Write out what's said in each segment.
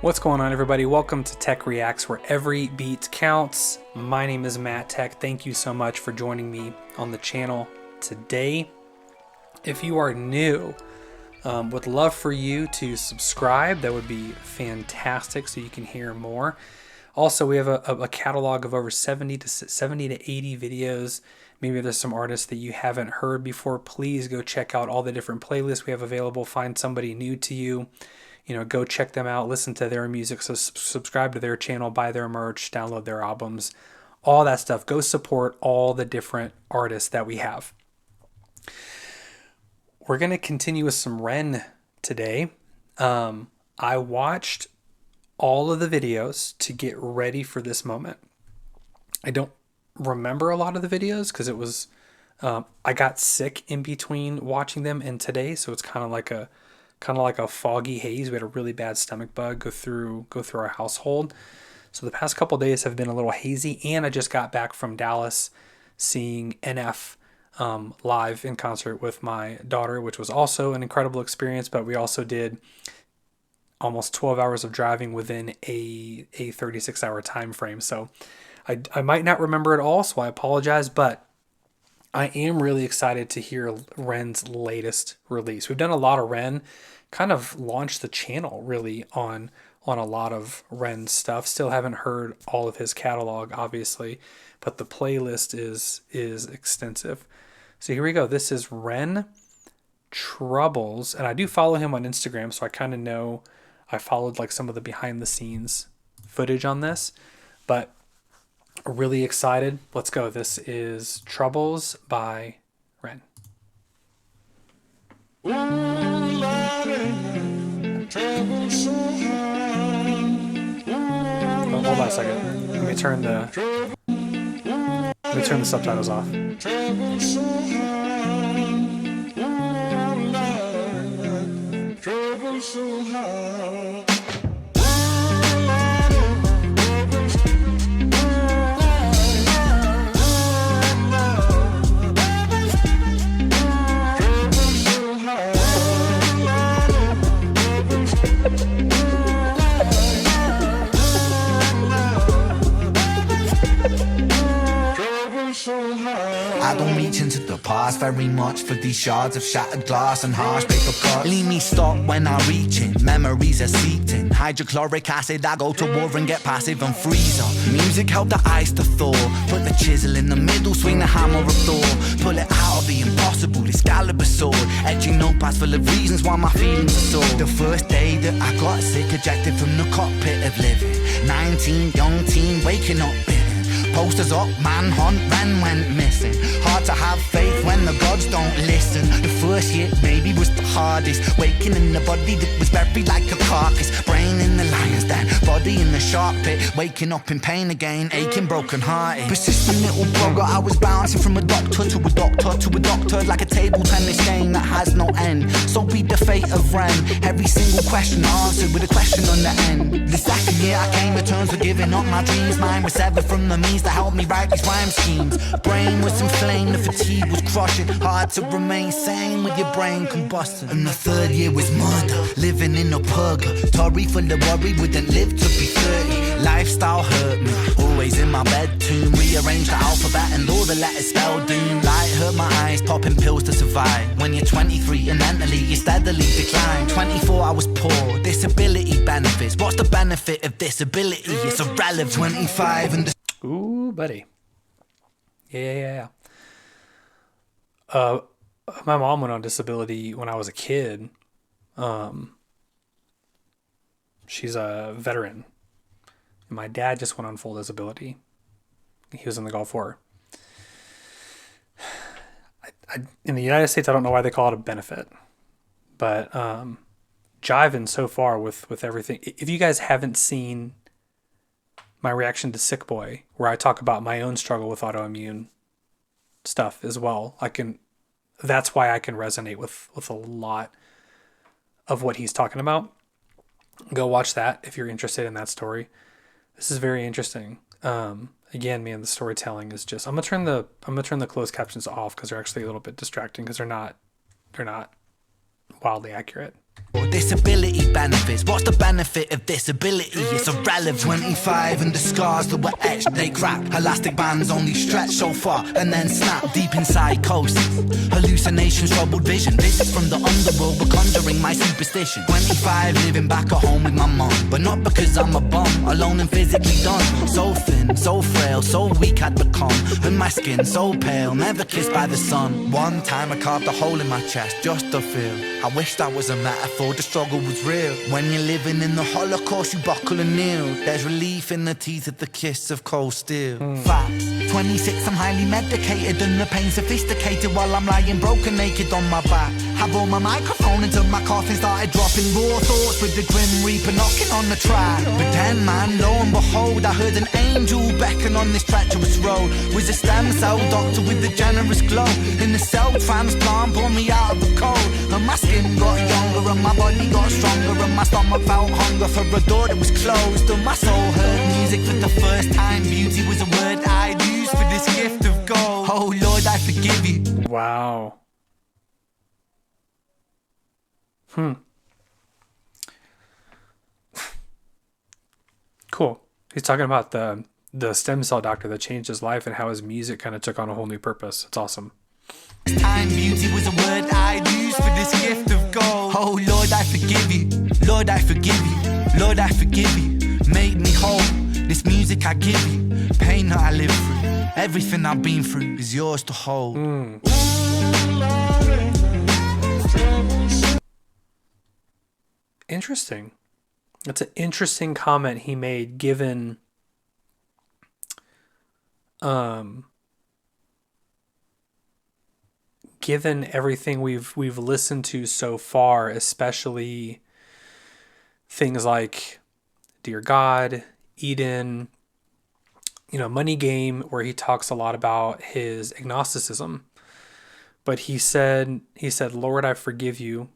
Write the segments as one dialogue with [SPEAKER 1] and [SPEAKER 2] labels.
[SPEAKER 1] What's going on, everybody? Welcome to Tech Reacts, where every beat counts. My name is Matt Tech. Thank you so much for joining me on the channel today. If you are new, would love for you to subscribe. That would be fantastic, so you can hear more. Also, we have a catalog of over 70 to 80 videos. Maybe there's some artists that you haven't heard before. Please go check out all the different playlists we have available. Find somebody new to you. Go check them out, listen to their music, so subscribe to their channel, buy their merch, download their albums, all that stuff. Go support all the different artists that we have. We're going to continue with some Ren today. I watched all of the videos to get ready for this moment. I don't remember a lot of the videos because it was, I got sick in between watching them and today, so it's kind of like a foggy haze. We had a really bad stomach bug go through our household. So the past couple of days have been a little hazy, and I just got back from Dallas seeing NF live in concert with my daughter, which was also an incredible experience. But we also did almost 12 hours of driving within a 36-hour time frame. So I might not remember it all, so I apologize, but I am really excited to hear Ren's latest release. We've done a lot of Ren, kind of launched the channel really on a lot of Ren stuff. Still haven't heard all of his catalog, obviously, but the playlist is extensive. So here we go. This is Ren Troubles, and I do follow him on Instagram, so I kind of know. I followed like some of the behind the scenes footage on this, but really excited. Let's go. This is Troubles by Ren. Oh, hold on a second. Let me turn the subtitles off.
[SPEAKER 2] I don't reach into the past very much for these shards of shattered glass and harsh paper cuts. Leave me stop when I reach in, memories are seeped in. Hydrochloric acid, I go to war and get passive and freeze up. Music help the ice to thaw. Put the chisel in the middle, swing the hammer of Thor. Pull it out of the impossible, Excalibur sword. Etching notepads full of reasons why my feelings are sore. The first day that I got sick, ejected from the cockpit of living. 19, young teen, waking up bitter. Posters up, manhunt, Ren went missing. Hard to have faith when the gods don't listen. The first hit maybe was the hardest. Waking in the body that was buried like a carcass. Brain in the lion's den, body in the shark pit. Waking up in pain again, aching, broken hearted. Persistent little blogger, I was bouncing from a doctor to a doctor to a doctor, like a table tennis game that has no end. So be the fate of Ren. Every single question answered with a question on the end. The second year I came to terms with giving up my dreams. Mine was severed from the means to help me write these rhyme schemes. Brain was inflamed, the fatigue was crushing. Hard to remain sane with your brain combusting. And the third year was murder, living in a purgatory full of worry, wouldn't live to be 30. Lifestyle hurt me, always in my bedroom. Rearranged the alphabet and all the letters spell doom. Light hurt my eyes, popping pills to survive. When you're 23 and mentally you steadily decline. 24 I was poor, disability benefits. What's the benefit of disability? It's irrelevant. 25 and
[SPEAKER 1] Ooh, buddy. Yeah. My mom went on disability when I was a kid. She's a veteran. And my dad just went on full disability. He was in the Gulf War. In the United States, I don't know why they call it a benefit. But jiving so far with everything. If you guys haven't seen my reaction to Sick Boy, where I talk about my own struggle with autoimmune stuff as well, that's why I can resonate with a lot of what he's talking about. Go watch that if you're interested in that story. This is very interesting. Again, man, the storytelling is just. I'm gonna turn the closed captions off because they're actually a little bit distracting because they're not wildly accurate.
[SPEAKER 2] Disability benefits. What's the benefit of disability? It's irrelevant. 25 and the scars that were etched, they crack. Elastic bands only stretch so far and then snap. Deep in psychosis, hallucinations, troubled vision. This is from the underworld, but conjuring my superstition. 25, living back at home with my mum, but not because I'm a bum, alone and physically done. So thin, so frail, so weak I'd become, and my skin so pale, never kissed by the sun. One time I carved a hole in my chest just to feel. I wish that was a metaphor, the struggle was real. When you're living in the Holocaust, you buckle and kneel. There's relief in the teeth of the kiss of cold steel. Facts. 26, I'm highly medicated and the pain sophisticated while I'm lying broken naked on my back. I brought my microphone until my coffin started dropping raw thoughts with the grim reaper knocking on the track. But then, man, lo and behold, I heard an angel beckon on this treacherous road. Was a stem cell doctor with a generous glow. In the cell transplant, pulled me out of the cold. And my skin got younger and my body got stronger. And my stomach felt hunger for a door that was closed. And my soul heard music for the first time. Beauty was a word I'd use for this gift of gold. Oh Lord, I forgive you.
[SPEAKER 1] Wow. Cool. He's talking about the stem cell doctor that changed his life and how his music kind of took on a whole new purpose. It's awesome.
[SPEAKER 2] Time beauty was a word I'd use for this gift of gold. Oh Lord, I forgive you. Lord, I forgive you. Lord, I forgive you. Made me whole. This music I give you. Pain that I live through. Everything I've been through is yours to hold.
[SPEAKER 1] Interesting. That's an interesting comment he made given given everything we've listened to so far, especially things like Dear God, Eden, Money Game, where he talks a lot about his agnosticism. But he said, Lord, I forgive you.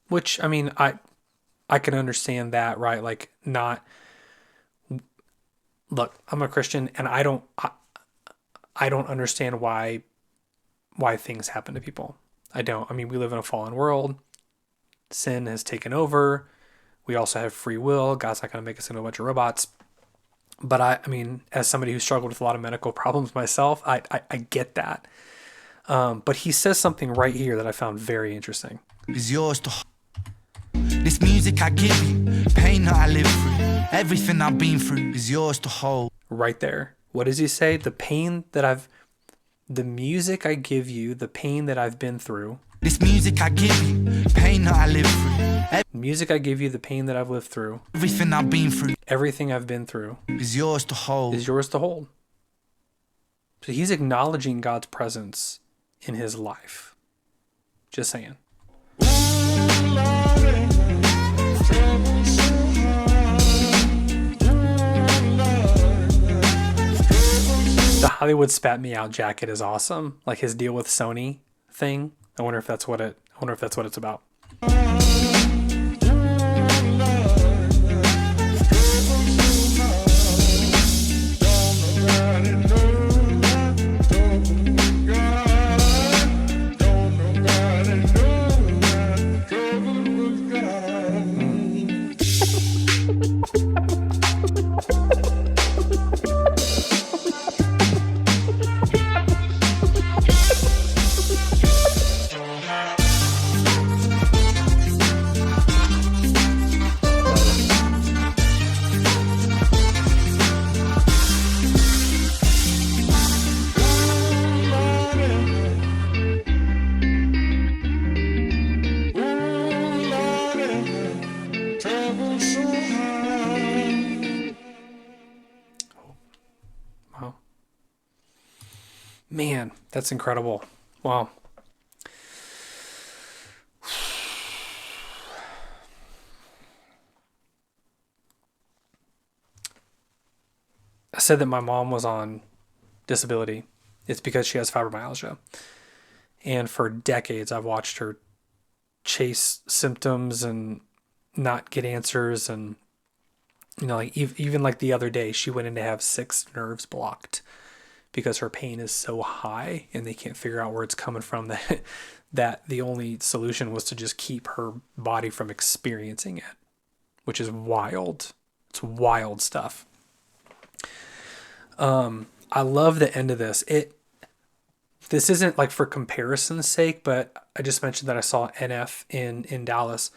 [SPEAKER 1] Which, I mean, I can understand that, right? Like, not, look, I'm a Christian and I don't understand why things happen to people. I don't. I mean, we live in a fallen world. Sin has taken over. We also have free will. God's not going to make us into a bunch of robots. But I mean, as somebody who struggled with a lot of medical problems myself, I get that. But he says something right here that I found very interesting.
[SPEAKER 2] Is yours to this music I give you, pain that I live through, everything I've been through is yours to hold.
[SPEAKER 1] Right there. What does he say? The music I give you, the pain that I've been through.
[SPEAKER 2] This music I give you, pain that I live through.
[SPEAKER 1] Music I give you, the pain that I've lived through.
[SPEAKER 2] Everything I've been through.
[SPEAKER 1] Everything I've been through.
[SPEAKER 2] Is yours to hold.
[SPEAKER 1] Is yours to hold. So he's acknowledging God's presence in his life. Just saying. The Hollywood Spat Me Out jacket is awesome. Like his deal with Sony thing. I wonder if that's what it's about. Man, that's incredible. Wow. I said that my mom was on disability. It's because she has fibromyalgia. And for decades, I've watched her chase symptoms and not get answers. And, like even like the other day, she went in to have 6 nerves blocked because her pain is so high and they can't figure out where it's coming from, that that the only solution was to just keep her body from experiencing it, which is wild. It's wild stuff. I love the end of this. This isn't like for comparison's sake, but I just mentioned that I saw NF in Dallas,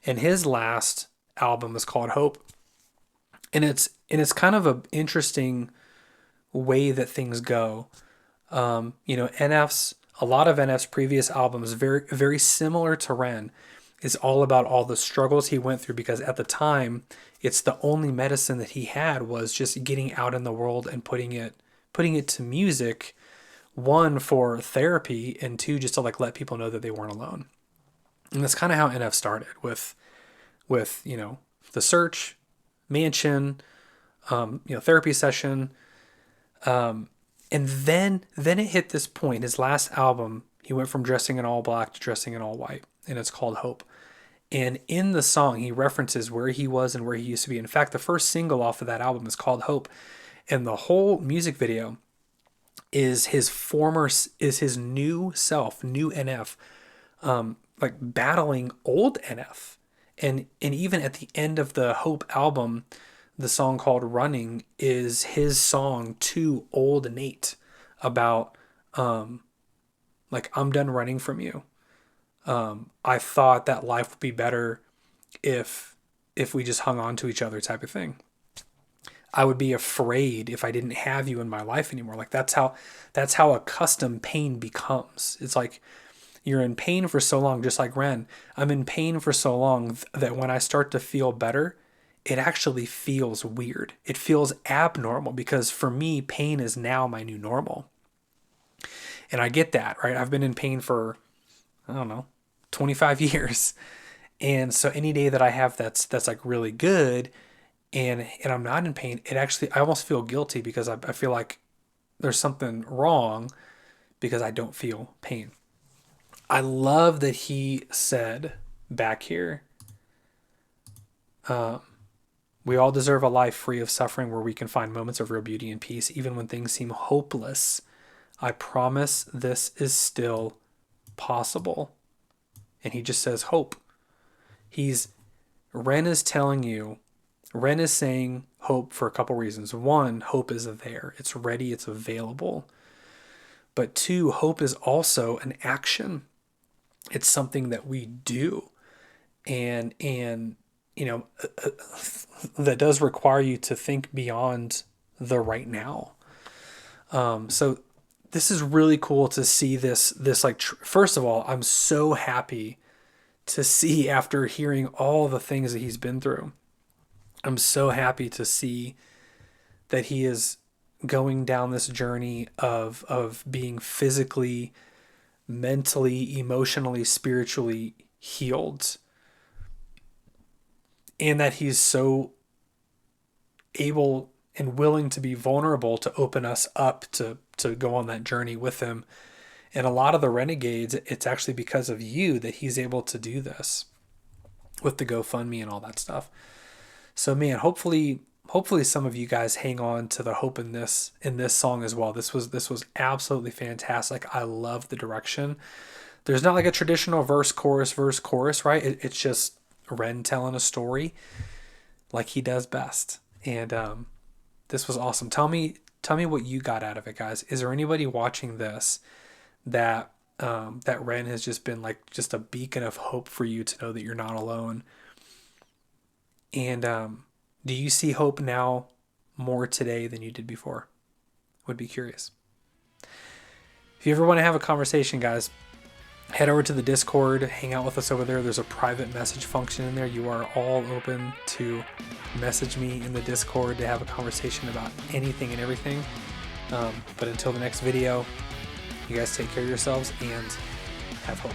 [SPEAKER 1] and his last album is called Hope. And it's kind of an interesting way that things go. A lot of NF's previous albums, very, very similar to Ren, is all about all the struggles he went through, because at the time, it's the only medicine that he had was just getting out in the world and putting it to music, one, for therapy, and two, just to like let people know that they weren't alone. And that's kind of how NF started with The Search, Mansion, therapy session. And then it hit this point. His last album, he went from dressing in all black to dressing in all white, and it's called Hope. And in the song, he references where he was and where he used to be. In fact, the first single off of that album is called Hope. And the whole music video is his new self, new NF, like battling old NF. And even at the end of the Hope album, the song called Running is his song to old Nate about, like, I'm done running from you. I thought that life would be better if we just hung on to each other, type of thing. I would be afraid if I didn't have you in my life anymore. Like that's how accustomed pain becomes. It's like you're in pain for so long, just like Ren. I'm in pain for so long that when I start to feel better, it actually feels weird. It feels abnormal, because for me, pain is now my new normal. And I get that, right? I've been in pain for, 25 years. And so any day that I have that's like really good and I'm not in pain, I almost feel guilty, because I feel like there's something wrong because I don't feel pain. I love that he said back here, we all deserve a life free of suffering where we can find moments of real beauty and peace, even when things seem hopeless. I promise this is still possible. And he just says hope. Ren is saying hope for a couple reasons. One, hope is there. It's ready. It's available. But two, hope is also an action. It's something that we do. And that does require you to think beyond the right now. So this is really cool to see this like, first of all, I'm so happy to see, after hearing all the things that he's been through, I'm so happy to see that he is going down this journey of being physically, mentally, emotionally, spiritually healed. And that he's so able and willing to be vulnerable to open us up to go on that journey with him. And a lot of the renegades, it's actually because of you that he's able to do this with the GoFundMe and all that stuff. So man, hopefully some of you guys hang on to the hope in this song as well. This was absolutely fantastic. I love the direction. There's not like a traditional verse, chorus, right? It's just Ren telling a story like he does best. And this was awesome. Tell me what you got out of it, guys. Is there anybody watching this that Ren has just been like just a beacon of hope for you to know that you're not alone? And do you see hope now more today than you did before? Would be curious. If you ever want to have a conversation, guys, head over to the Discord, hang out with us over there. There's a private message function in there. You are all open to message me in the Discord to have a conversation about anything and everything. But until the next video, you guys take care of yourselves and have hope.